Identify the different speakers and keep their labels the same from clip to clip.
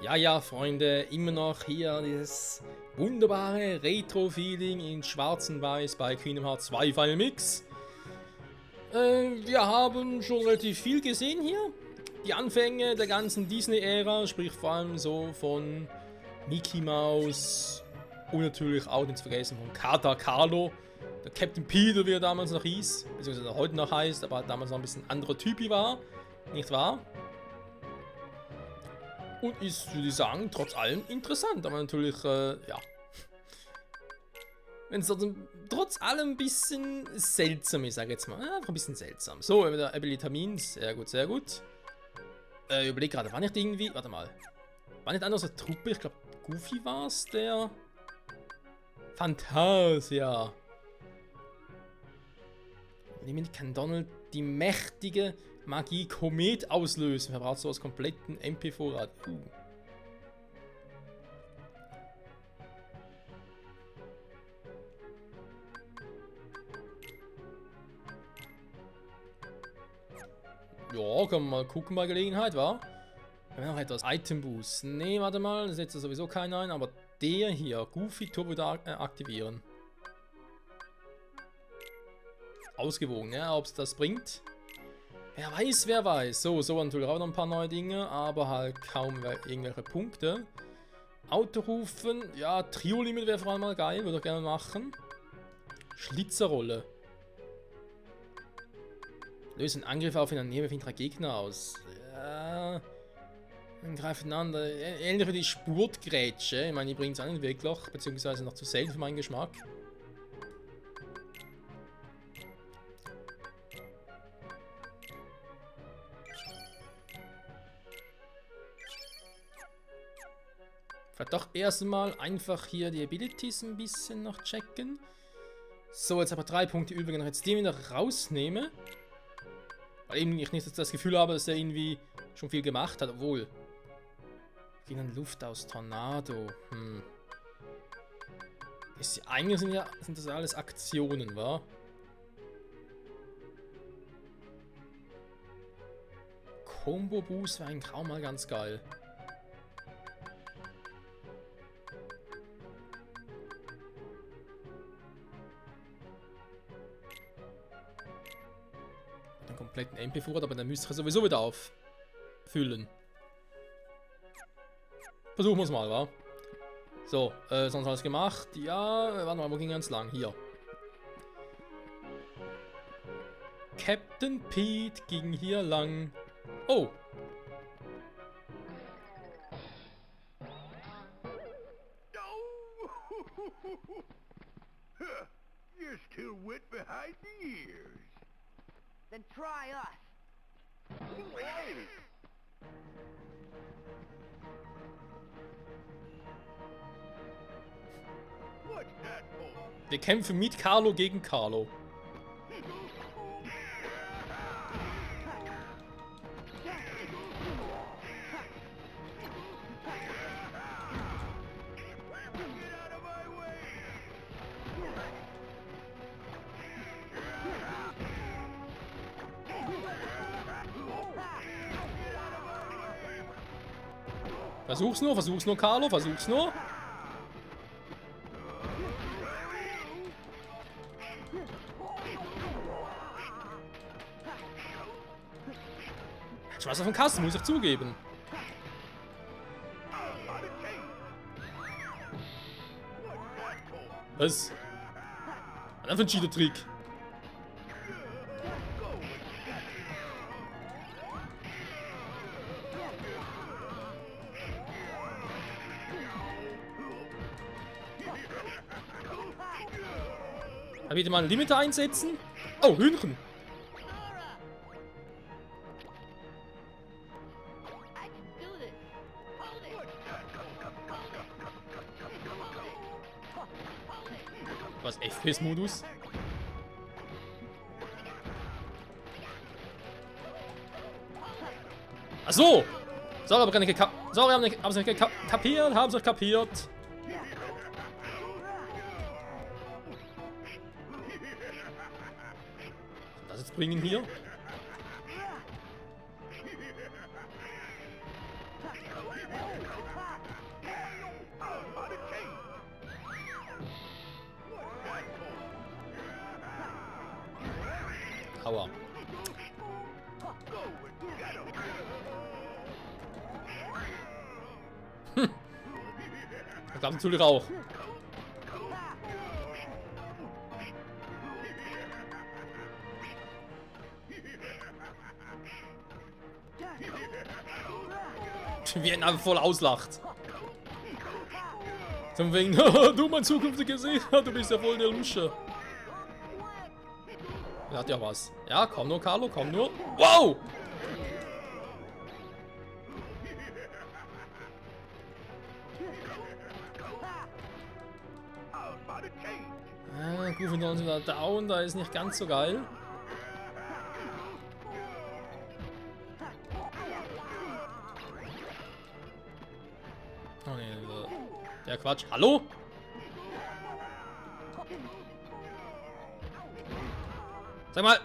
Speaker 1: Ja, ja, Freunde, immer noch hier dieses wunderbare Retro-Feeling in schwarz und weiß bei Kingdom Hearts 2 Final Mix. Wir haben schon relativ viel gesehen hier. Die Anfänge der ganzen Disney-Ära, sprich vor allem so von Mickey Mouse und natürlich auch nicht zu vergessen von Kata Carlo, der Captain Peter, wie er damals noch hieß, beziehungsweise heute noch heißt, aber damals noch ein bisschen anderer Typi war, nicht wahr? Und ist, würde ich sagen, trotz allem interessant, aber natürlich, ja. Wenn es trotz allem ein bisschen seltsam ist, sag ich jetzt mal. Ja, einfach ein bisschen seltsam. So, wieder Abilitamin, sehr gut, sehr gut. Ich überlege gerade, war nicht irgendwie, warte mal. War nicht einer aus der Truppe, ich glaube Goofy war es, der Phantasia. Nämlich kann Donald die mächtige Magie Komet auslösen. Verbraucht so aus kompletten MP-Vorrat. Ja, kann man mal gucken bei Gelegenheit, wa? Wir haben noch etwas. Item Boost. Nee, warte mal, das setzt sowieso keiner ein, aber der hier, Goofy Turbo aktivieren. Ausgewogen, ja, ob es das bringt. Wer weiß, wer weiß. So natürlich auch noch ein paar neue Dinge, aber halt kaum irgendwelche Punkte. Autorufen, ja, Trio-Limit wäre vor allem mal geil, würde ich gerne machen. Schlitzerrolle. Löse einen Angriff auf einen näher befindlicher Gegner aus. Ja. Dann greifen an. Ähnlich wie die Spurtgrätsche. Ich meine, die bringt es an den Wegloch, beziehungsweise noch zu selten für meinen Geschmack. Vielleicht doch erstmal einfach hier die Abilities ein bisschen noch checken. So, jetzt aber 3 Punkte übrig, wenn ich jetzt den wieder rausnehme. Weil eben ich nicht das Gefühl habe, dass er irgendwie schon viel gemacht hat, obwohl. Gegen eine Luft aus Tornado. Eigentlich sind das alles Aktionen, wa? Combo Boost wäre eigentlich auch mal ganz geil. Den kompletten MP-Vorrat, aber dann müsste ich sowieso wieder auffüllen. Versuchen wir es mal, wa? So, sonst alles gemacht. Ja, warte mal, wo ging ganz lang? Hier. Captain Pete ging hier lang. Oh!
Speaker 2: You're still wet behind the ears.
Speaker 3: Then try us.
Speaker 2: What's that for?
Speaker 1: Wir kämpfen mit Carlo gegen Carlo.
Speaker 2: Get out of my way!
Speaker 1: Versuch's nur, Carlo, versuch's nur. Schmeiß auf den Kasten, muss ich zugeben. Was? Einfach ein Cheater-Trick. Kann bitte mal einen Limiter einsetzen? Oh, Hühnchen.
Speaker 3: I can do this. Hold it. Hold it.
Speaker 1: Was, FPS-Modus? Ach so! Sorry, aber nicht Sorry, hab's nicht kapiert, hab's nicht kapiert. Das jetzt bringen hier? Aua. Da gab es natürlich auch. Wie ihn einfach voll auslacht. Zum wegen, du mein zukünftiger Seher, du bist ja voll der Lusche. Er hat ja was. Ja, komm nur, Carlo, komm nur. Wow! Goofy ist wieder down, da ist nicht ganz so geil. Oh nee, der Quatsch. Hallo? Sag mal.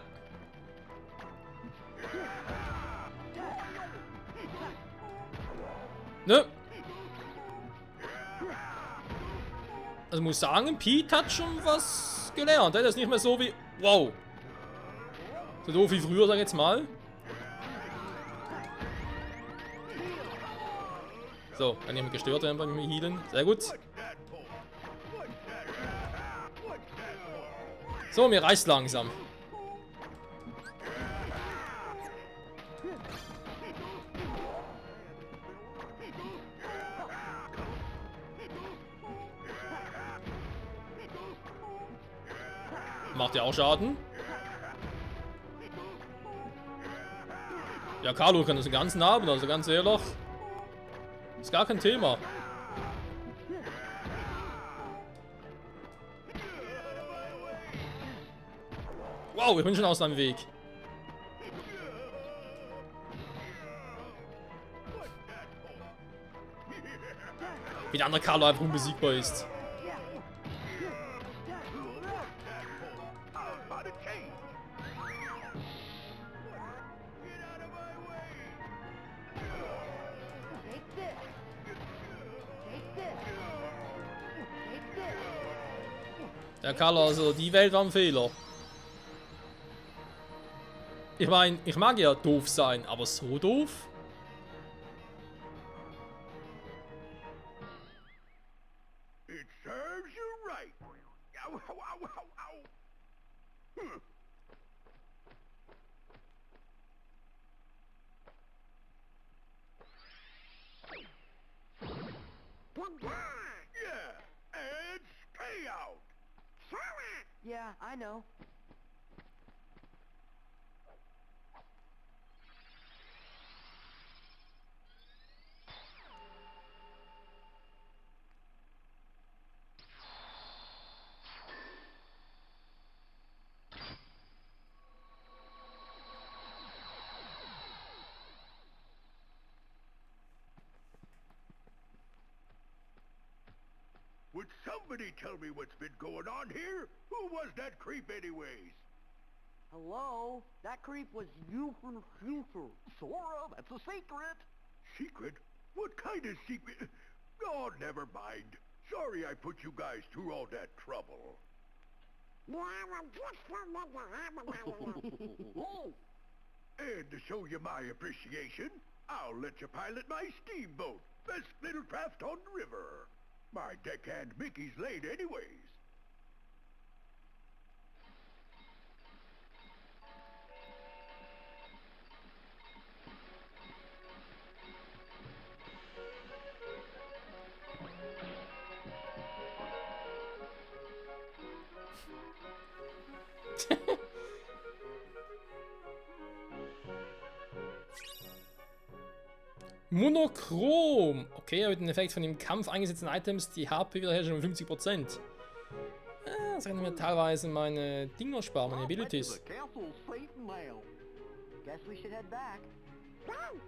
Speaker 1: Ne? Also muss sagen, Pete hat schon was gelernt. Er ist nicht mehr so wie... Wow. So doof wie früher, sag ich jetzt mal. So, kann jemand gestört werden beim Healen. Sehr gut. So, mir reicht's langsam. Macht ja auch Schaden. Ja, Carlo kann das den ganzen Abend, also ganz ehrlich. Ist gar kein Thema. Wow, ich bin schon aus seinem Weg. Wie der andere Carlo einfach unbesiegbar ist. Der Carlo, also die Welt war ein Fehler. Ich meine, ich mag ja doof sein, aber so doof?
Speaker 2: It serves you right. Ow, ow, ow, ow, ow. Huh. Yeah, and stay out.
Speaker 3: Yeah, I know.
Speaker 2: Would somebody tell me what's been going on here? Who was that creep anyways?
Speaker 3: Hello? That creep was you from the future.
Speaker 4: Sora, that's a secret.
Speaker 2: Secret? What kind of secret? Oh, never mind. Sorry I put you guys through all that trouble. And to show you my appreciation, I'll let you pilot my steamboat. Best little craft on the river. My deckhand Mickey's late anyways.
Speaker 1: Monochrom. Okay, mit dem Effekt von dem Kampf eingesetzten Items die HP wiederherstellen um 50%. Das kann mir teilweise meine Dinger sparen, meine Abilities.
Speaker 4: The castle's safe now.
Speaker 3: Guess we should head back.
Speaker 4: Donald.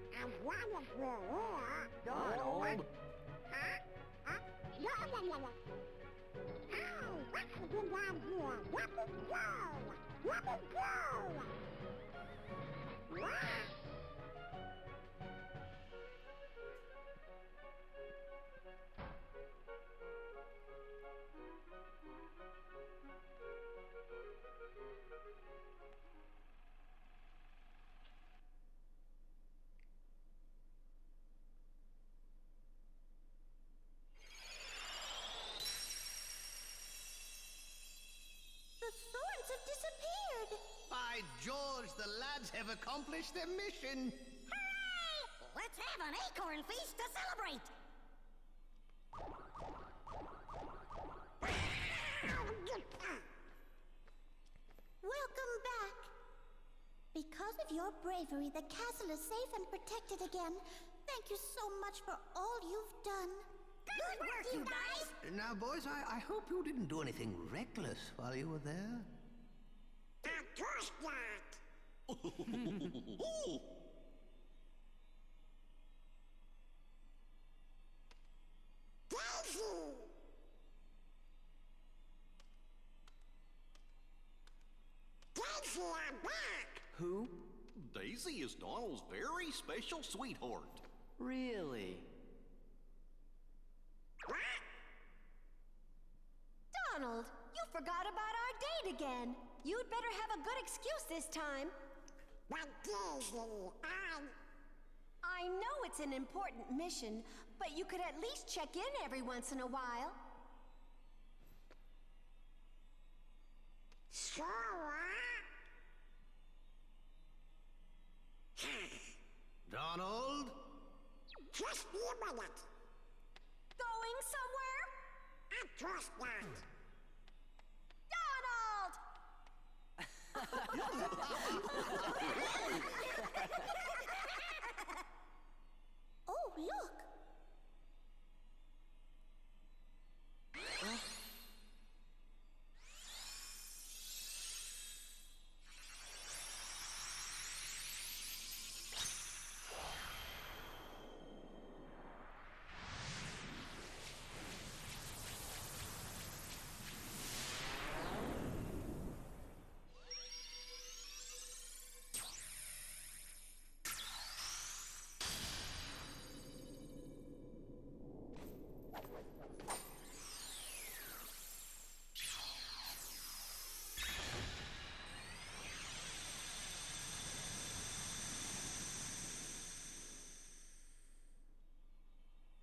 Speaker 5: have accomplished their mission.
Speaker 6: Let's have an acorn feast to celebrate!
Speaker 7: Welcome back. Because of your bravery, the castle is safe and protected again. Thank you so much for all you've done.
Speaker 6: Good work, you guys!
Speaker 5: Now, boys, I hope you didn't do anything reckless while you were there.
Speaker 6: Of course not! Daisy, I'm back!
Speaker 4: Who?
Speaker 8: Daisy is Donald's very special sweetheart.
Speaker 4: Really?
Speaker 6: What?
Speaker 9: Donald, you forgot about our date again. You'd better have a good excuse this time.
Speaker 6: But Daisy,
Speaker 9: I know it's an important mission, but you could at least check in every once in a while.
Speaker 6: Sure.
Speaker 5: Donald?
Speaker 6: Just be a minute.
Speaker 9: Going somewhere?
Speaker 6: Of course not.
Speaker 9: Donald!
Speaker 7: Oh, look.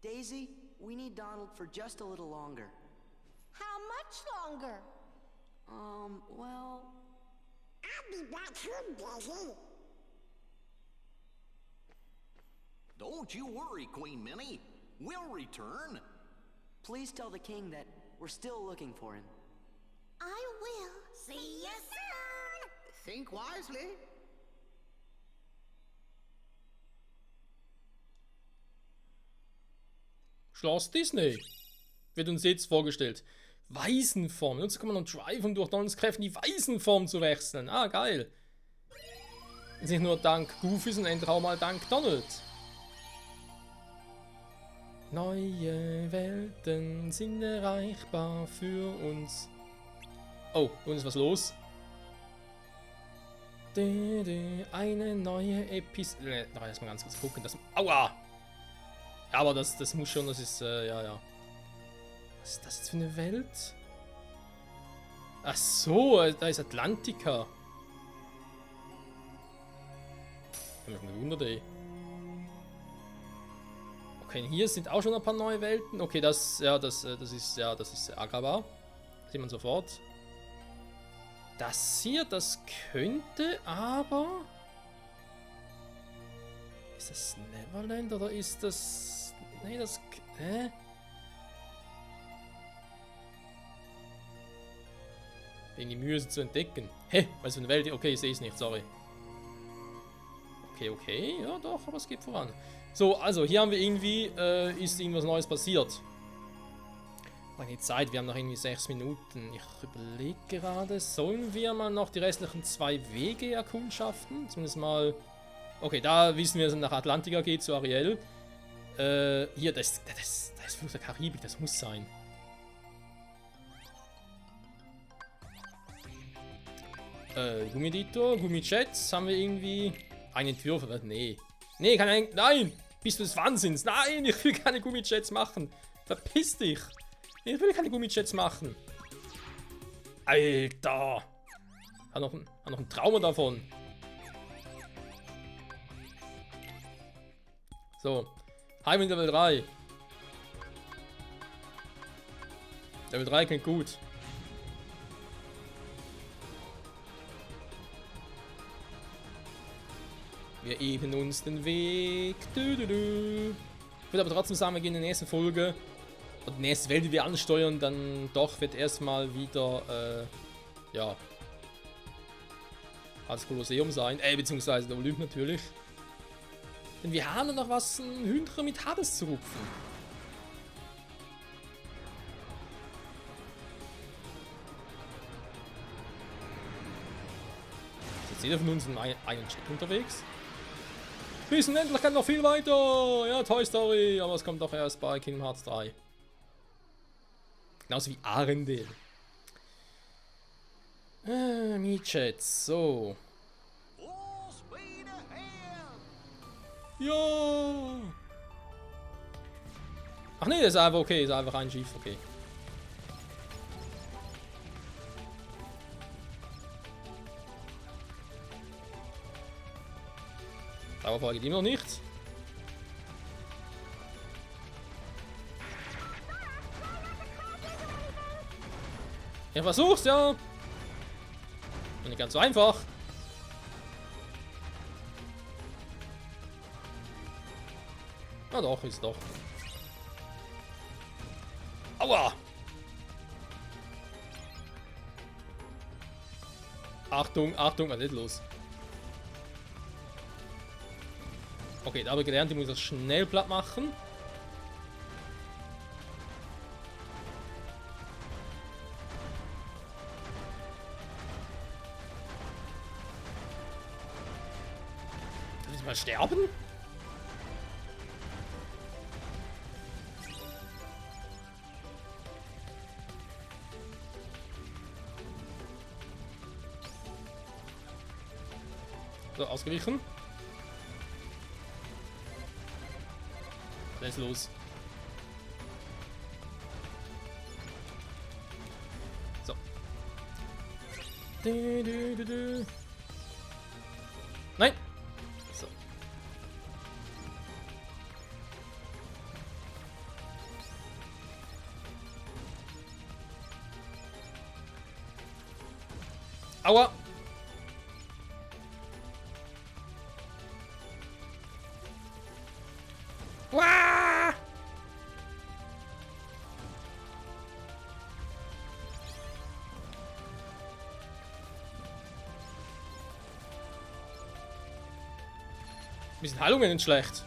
Speaker 3: Daisy, we need Donald for just a little longer.
Speaker 9: How much longer?
Speaker 3: Well...
Speaker 6: I'll be back soon, Daisy.
Speaker 8: Don't you worry, Queen Minnie. We'll return.
Speaker 3: Please tell the king that we're still looking for him.
Speaker 7: I will.
Speaker 6: See you soon!
Speaker 5: Think wisely.
Speaker 1: Schloss Disney. Wird uns jetzt vorgestellt. Waisenform. Jetzt kann man noch Drive, um durch Donalds Kräfte in die Waisenform zu wechseln. Ah, geil. Jetzt nicht nur dank Goofy, sondern endlich auch mal dank Donald. Neue Welten sind erreichbar für uns. Oh, und ist was los? Eine neue Episode. Da erstmal ganz kurz gucken. Aua! Aber das muss schon, das ist, ja. Was ist das jetzt für eine Welt? Ach so, da ist Atlantica. Ich hab mich schon gewundert, ey. Okay, hier sind auch schon ein paar neue Welten. Okay, das ist Agrabah. Sieht man sofort. Das hier, das könnte aber... Ist das Neverland oder ist das... Nee, das... Hä? Wegen die Mühe, sie zu entdecken. Hä? Was für eine Welt? Okay, ich sehe es nicht, sorry. Okay. Ja, doch, aber es geht voran. So, also, hier haben wir irgendwie... ist irgendwas Neues passiert. Lange Zeit, wir haben noch irgendwie 6 Minuten. Ich überlege gerade, sollen wir mal noch die restlichen 2 Wege erkundschaften? Zumindest mal... Okay, da wissen wir, dass es nach Atlantica geht, zu Ariel. Hier, das ist Fluch der Karibik, das muss sein. Gummidito, Gummijets, haben wir irgendwie... Einen Entwürfe, nee. Nee, nein! Bist du des Wahnsinns? Nein, ich will keine Gummijets machen. Verpiss dich. Ich will keine Gummijets machen. Alter. Hat noch ein Trauma davon. So. Heim in Level 3. Level 3 klingt gut. Wir ebnen uns den Weg. Ich würde aber trotzdem sagen, wir gehen in der nächsten Folge. Und die nächste Welt, die wir ansteuern, dann doch wird erstmal wieder, ja, das Kolosseum sein. Beziehungsweise der Olymp natürlich. Denn wir haben noch was, ein Hündchen mit Hades zu rupfen. Ist jetzt jeder von uns in einen Chat unterwegs? Wissen endlich kann noch viel weiter! Ja, Toy Story, aber es kommt doch erst bei Kingdom Hearts 3. Genauso wie Arendelle. Mietchat, so. Ja! Ach nee, das ist einfach okay, ist einfach ein Schiff, okay. Dauerfall geht immer noch nichts. Ich versuch's, ja. Nicht ganz so einfach. Na doch, ist doch. Aua! Achtung, Achtung, was ist los? Okay, da habe ich gelernt, ich muss das schnell platt machen. Kann ich mal sterben? So, ausgewichen. Was ist los? So. Nein! So. Aua! Wah! Mir sind Heilungen nicht schlecht.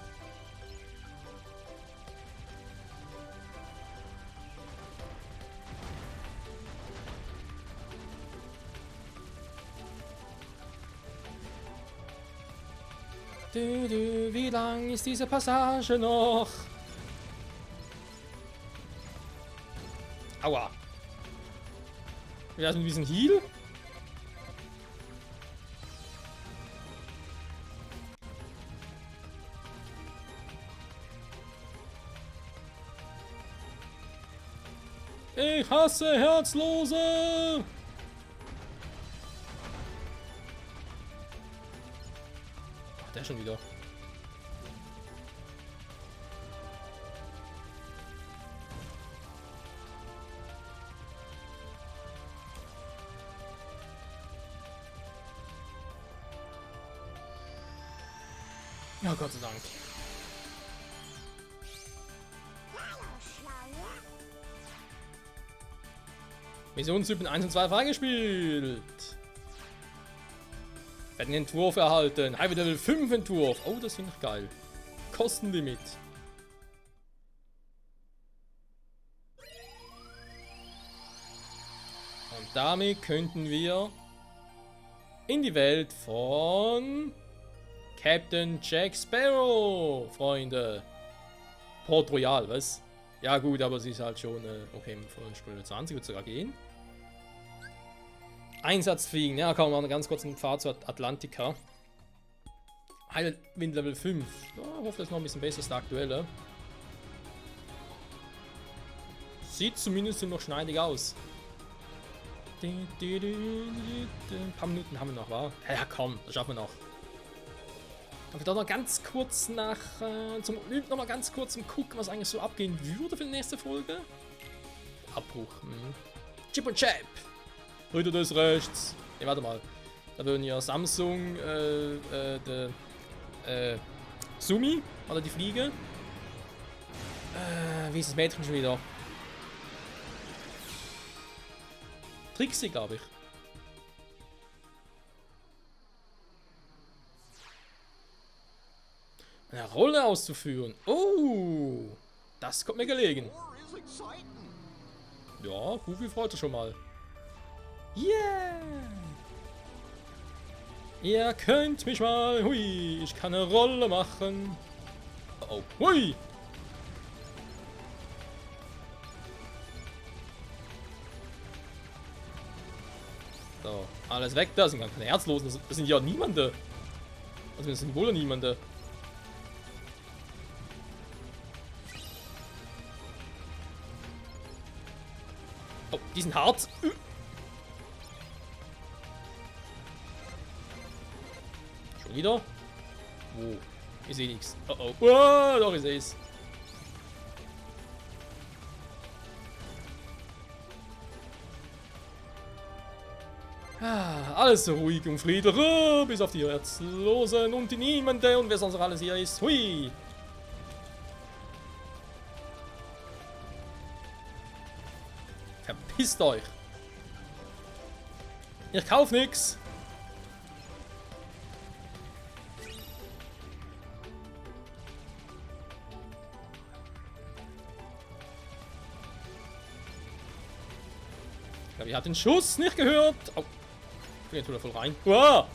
Speaker 1: Wie lang ist diese Passage noch? Aua. Wir lassen ein bisschen Heal. Ich hasse Herzlose! Ach, der schon wieder. Ja, Gott sei Dank. Missionstypen 1 und 2 freigespielt. Wir werden einen Entwurf erhalten. High Level 5 Entwurf. Oh, das finde ich geil. Kostenlimit. Und damit könnten wir in die Welt von Captain Jack Sparrow, Freunde. Port Royal, was? Ja gut, aber sie ist halt schon, okay, von Stunde 20 wird sogar gehen. Einsatz fliegen, ja, kann man mal ganz kurz einen Pfad zur Atlantica. Wind Level 5. Ja, ich hoffe, das ist noch ein bisschen besser als der aktuelle. Sieht zumindest noch schneidig aus. Ein paar Minuten haben wir noch, wa? Ja komm, das schaffen wir noch. Aber da noch ganz kurz zum Olymp noch mal ganz kurz im Gucken, was eigentlich so abgehen würde für die nächste Folge. Abbruch. Chip und Chap. Heute des Rechts. Ne, warte mal. Da würden ja Samsung, Sumi, oder die Fliege. Wie ist das Mädchen schon wieder? Trixie, glaube ich. Eine Rolle auszuführen. Oh, das kommt mir gelegen. Ja, Goofy freut sich schon mal. Yeah! Ihr könnt mich mal. Hui, ich kann eine Rolle machen. Oh, hui! So, alles weg. Da sind gar keine Herzlosen. Das sind ja niemande. Also das sind wohl niemande. Oh, die sind hart. Schon wieder? Wo? Ich sehe nichts. Oh oh. Oh, doch, ich sehe es. Alles so ruhig und friedlich, bis auf die Herzlosen und die Niemande und wer sonst noch alles hier ist. Hui! Verpisst euch! Ich kauf nix! Ich glaube, ihr habt den Schuss nicht gehört. Oh. Ich bin jetzt wieder voll rein. Wow.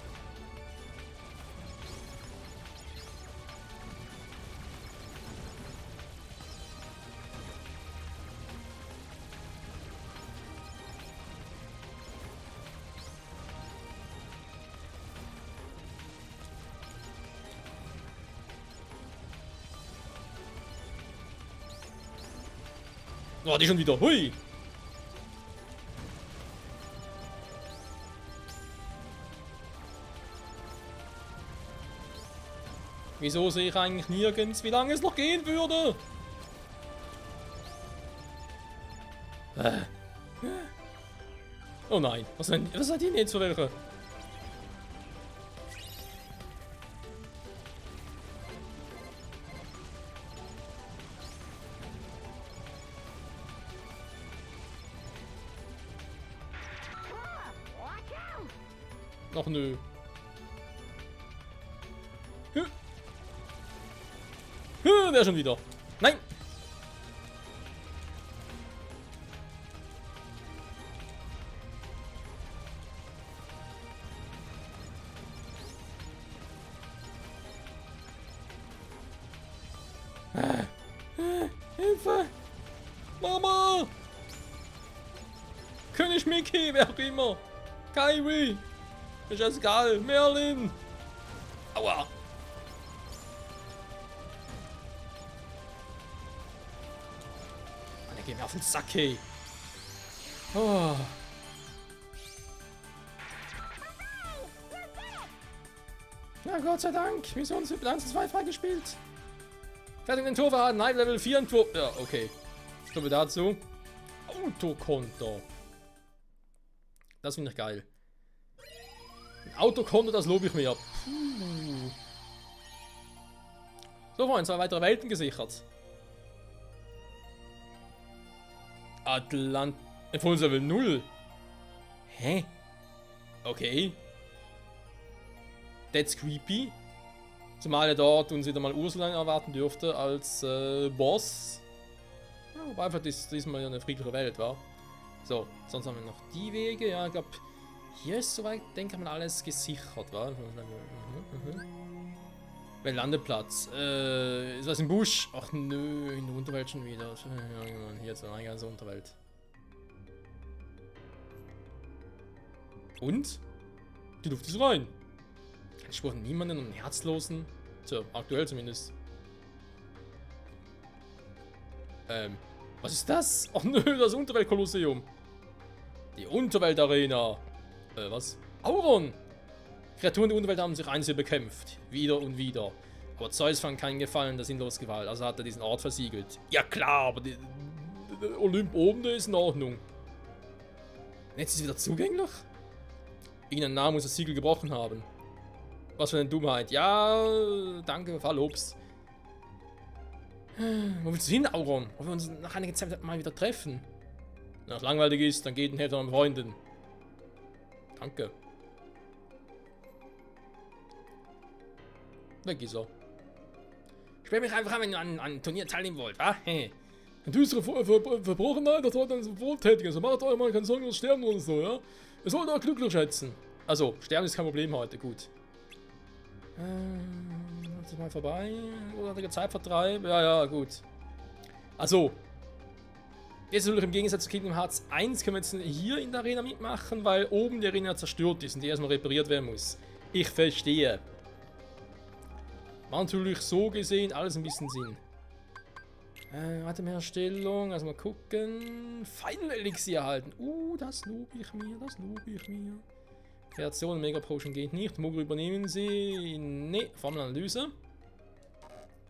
Speaker 1: Oh, die schon wieder. Hui. Wieso sehe ich eigentlich nirgends, wie lange es noch gehen würde? Oh nein, was seid ihr denn jetzt für welche? Ach nö. Der schon wieder. Nein! Hilfe! Mama! König Mickey, wer auch immer! Kairi! Ist das egal! Merlin! Aua! Geh mir auf den Sack, hey. Oh. Na Gott sei Dank. Mission 1-2 freigespielt. Fertig den Tor verraten. Night Level 4 und 2. Ja, okay. So viel dazu. Autokonto. Das finde ich geil. Ein Autokonto, das lobe ich mir. Puh. So, Freunde, 2 weitere Welten gesichert. Full Level 0. Hä? Okay. That's creepy. Zumal er dort uns wieder mal Ursula erwarten dürfte als Boss. Ja, wobei einfach diesmal eine friedliche Welt war. So, sonst haben wir noch die Wege. Ja, ich glaube, hier ist soweit, denke ich mal, alles gesichert, wa? Weil Landeplatz. Ist was im Busch? Ach nö, in der Unterwelt schon wieder. Ja, hier ist eine ganze Unterwelt. Und? Die Luft ist rein. Kein Spur von niemanden und einen Herzlosen. Tja, aktuell zumindest. Was ist das? Ach nö, das Unterwelt-Kolosseum. Die Unterwelt-Arena. Was? Auron! Kreaturen der Unterwelt haben sich einzeln bekämpft. Wieder und wieder. Aber Zeus fand keinen Gefallen der sinnlosen Gewalt. Also hat er diesen Ort versiegelt. Ja klar, aber der Olymp oben, der ist in Ordnung. Und jetzt ist es wieder zugänglich? Irgendein Name muss das Siegel gebrochen haben. Was für eine Dummheit. Ja, danke, Verlobs. Wo willst du hin, Auron? Wollen wir uns nach einiger Zeit mal wieder treffen? Wenn das langweilig ist, dann geht ein Händler mit Freunden. Danke. Weg ist er. Sperr mich einfach an, wenn ihr an ein Turnier teilnehmen wollt, wa? Hey. Ein düsterer Verbrochener, das sollte uns wohltätigen. Also macht euch mal keine Sorgen, dass sterben oder so, ja? Ihr sollt euch glücklich schätzen. Also, sterben ist kein Problem heute, gut. Das ist mal vorbei. Oder Zeitvertreib. Ja, gut. Also. Jetzt natürlich im Gegensatz zu Kingdom Hearts 1 können wir jetzt hier in der Arena mitmachen, weil oben die Arena zerstört ist und die erstmal repariert werden muss. Ich verstehe. War natürlich so gesehen alles ein bisschen Sinn. Atemherstellung, also mal gucken. Final Elixier erhalten. Das lobe ich mir, das lobe ich mir. Kreation Mega Potion geht nicht. Mogul übernehmen sie. Ne, Formelanalyse.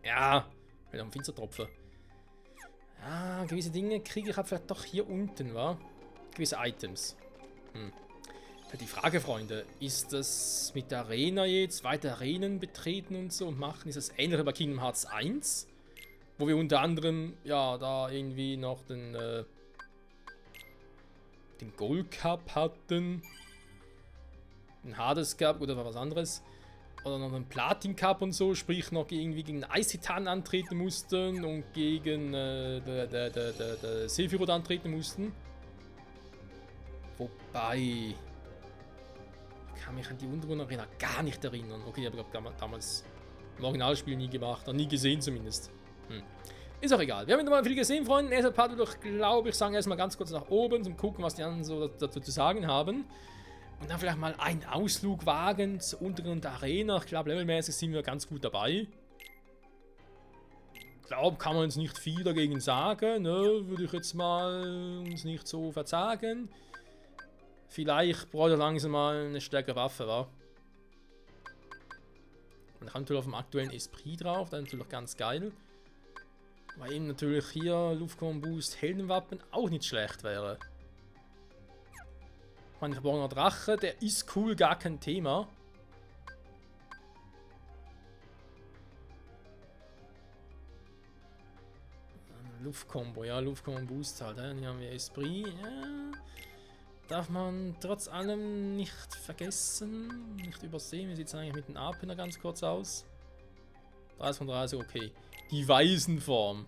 Speaker 1: Ja, wieder am Finstertropfen. Ja, gewisse Dinge kriege ich halt vielleicht doch hier unten, wa? Gewisse Items. Die Frage, Freunde, ist das mit der Arena jetzt weiter Arenen betreten und so und machen? Ist das ähnlich wie bei Kingdom Hearts 1? Wo wir unter anderem, ja, da irgendwie noch den Gold Cup hatten. Den Hades Cup oder was anderes. Oder noch einen Platin Cup und so, sprich noch irgendwie gegen Eis-Titan antreten mussten und gegen der Sephiroth antreten mussten. Wobei... Ich kann mich an die Untergrund-Arena gar nicht erinnern. Okay, ich habe damals im Originalspiel nie gemacht, oder nie gesehen zumindest. Ist auch egal. Wir haben wieder mal viel gesehen, Freunde. Nächster Part wird doch, glaube ich, sagen erstmal ganz kurz nach oben, zum gucken, was die anderen so dazu zu sagen haben. Und dann vielleicht mal einen Ausflug wagen zur unteren Arena. Ich glaube, levelmäßig sind wir ganz gut dabei. Ich glaube, kann man uns nicht viel dagegen sagen. Ne? Würde ich jetzt mal uns nicht so verzagen. Vielleicht braucht er langsam mal eine stärkere Waffe, wa? Man kann natürlich auf dem aktuellen Esprit drauf, das ist natürlich ganz geil. Weil eben natürlich hier Luftkommen Boost, Heldenwappen auch nicht schlecht wäre. Mein verborgener Drache, der ist cool, gar kein Thema. Luftkombo, ja, Luftkombo Boost halt. Hier haben wir Esprit, ja. Darf man trotz allem nicht vergessen, nicht übersehen. Wie sieht es eigentlich mit den AP ganz kurz aus? 30 von 30, okay. Die Waisenform.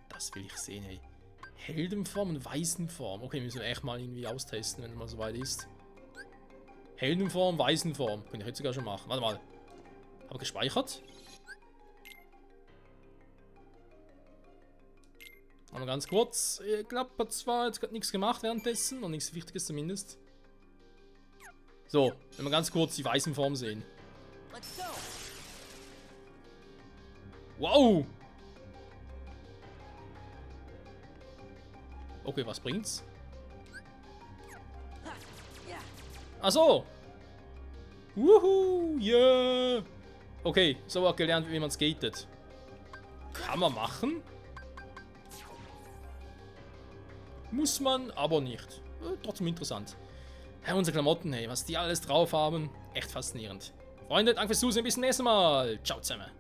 Speaker 1: Das will ich sehen, ey. Heldenform und Waisenform. Okay, müssen wir echt mal irgendwie austesten, wenn es mal soweit ist. Heldenform, Waisenform. Könnte ich jetzt sogar schon machen. Warte mal. Habe gespeichert? Aber ganz kurz. Ich glaube, hat zwar jetzt nichts gemacht währenddessen. Und nichts Wichtiges zumindest. So, wenn wir ganz kurz die Waisenform sehen. Wow! Okay, was bringt's? Ach so! Wuhu! Yeah! Okay, so auch gelernt, wie man skatet. Kann man machen? Muss man, aber nicht. Trotzdem interessant. Ja, unsere Klamotten, hey, was die alles drauf haben. Echt faszinierend. Freunde, danke fürs Zusehen, bis zum nächsten Mal. Ciao zusammen.